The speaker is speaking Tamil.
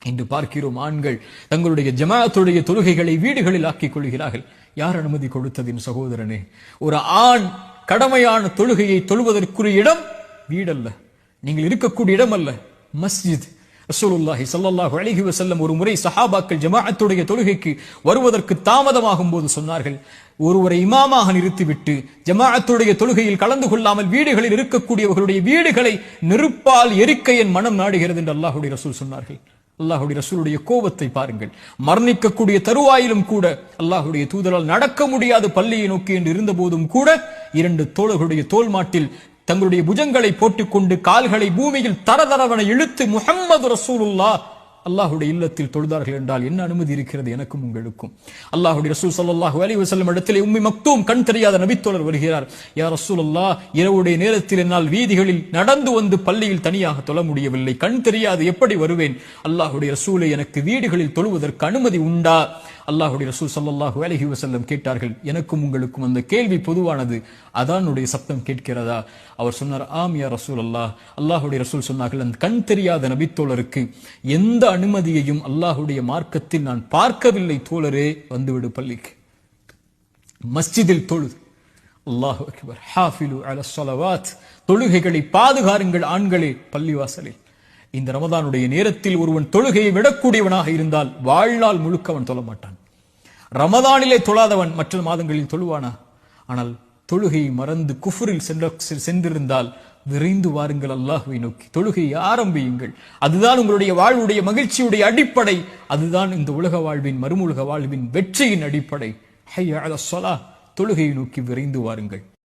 இன்று பார்க்கிறோம், ஆண்கள் தங்களுடைய ஜமாஅத்துடைய தொழுகைகளை வீடுகளில் ஆக்கிக் கொள்கிறார்கள். யார் அனுமதி கொடுத்ததின் சகோதரனே? ஒரு ஆண் கடமையான தொழுகையை தொழுவதற்குரிய இடம் வீடல்ல, நீங்கள் இருக்கக்கூடிய இடம் அல்ல, மஸ்ஜித். ரசூலுல்லாஹி ஸல்லல்லாஹு அலைஹி வஸல்லம் ஒரு முறை சஹாபாக்கள் ஜமாஅத்துடைய தொழுகைக்கு வருவதற்கு தாமதமாகும் போது சொன்னார்கள், ஒருவரை இமாமாக நிறுத்திவிட்டு ஜமாஅத்துடைய தொழுகையில் கலந்து கொள்ளாமல் வீடுகளில் இருக்கக்கூடியவர்களுடைய வீடுகளை நெருப்பால் எரிக்க என் மனம் நாடுகிறது என்று அல்லாஹ்வுடைய ரசூல் சொன்னார்கள். அல்லாஹ்வுடைய ரசூலுடைய கோபத்தை பாருங்கள். மரணிக்கக்கூடிய தருவாயிலும் கூட அல்லாஹ்வுடைய தூதரால் நடக்க முடியாத பள்ளியை நோக்கி என்று இருந்த போதும் கூட 2 தோழர்களுடைய தோல் மாட்டில் தங்களுடைய புஜங்களை போட்டுக்கொண்டு கால்களை பூமியில் தரதரவன இழுத்து முஹம்மது ரசூலுல்லாஹ் அல்லாஹ்வுடைய இல்லத்தில் தொழுதார்கள் என்றால் என்ன அனுமதி இருக்கிறது எனக்கும் உங்களுக்கும்? அல்லாஹ்வுடைய ரசூல் ஸல்லல்லாஹு அலைஹி வஸல்லம் இடத்திலே உம்மி மக்தூம் கண் தெரியாத நபித்தோழர் வருகிறார். யா ரசூலுல்லாஹ், இரவுடைய நேரத்தில் என்னால் வீதிகளில் நடந்து வந்து பள்ளியில் தனியாக தொழ முடியவில்லை, கண் தெரியாது, எப்படி வருவேன்? அல்லாஹ்வுடைய ரசூலை, எனக்கு வீடுகளில் தொழுவதற்கு அனுமதி உண்டா? அல்லாஹ்வுடைய ரசூல் ஸல்லல்லாஹு அலைஹி வஸல்லம் கேட்டார்கள். எனக்கும் உங்களுக்கும் அந்த கேள்வி பொதுவானது, அதானுடைய சப்தம் கேட்கிறதா? அவர் சொன்னார், ஆம் யா ரசூலல்லாஹ். அல்லாஹ்வுடைய ரசூல் சொன்னார்கள், அந்த கண் தெரியாத நபித்தோழருக்கு எந்த அனுமதியையும் அல்லாஹ்வுடைய மார்க்கத்தில் நான் பார்க்கவில்லை தோழரே, வந்துவிடு பள்ளிக்கு, மஸ்ஜிதில் தொழு. அல்லாஹு அக்பர். ஹாஃபிலு அலஸ் ஸலவாத், தொழுகைகளை பாதுகாருங்கள் ஆண்களே பள்ளிவாசலில். இந்த ரமதானுடைய நேரத்தில் ஒருவன் தொழுகையை விடக்கூடியவனாக இருந்தால் வாழ்நாள் முழுக்க அவன் தொழ மாட்டான். ரமதானிலே தொழாதவன் மற்ற மாதங்களில் தொழுவானா? ஆனால் தொழுகையை மறந்து குஃப்ரில் சென்றிருந்தால் விரைந்து வாருங்கள் அல்லாஹ்வை நோக்கி, தொழுகையை ஆரம்பியுங்கள். அதுதான் உங்களுடைய வாழ்வுடைய மகிழ்ச்சியுடைய அடிப்படை. அதுதான் இந்த உலக வாழ்வின் மறுமுலக வாழ்வின் வெற்றியின் அடிப்படை. ஹய்ய அலஸ் ஸலாஹ், தொழுகையை நோக்கி விரைந்து வாருங்கள்.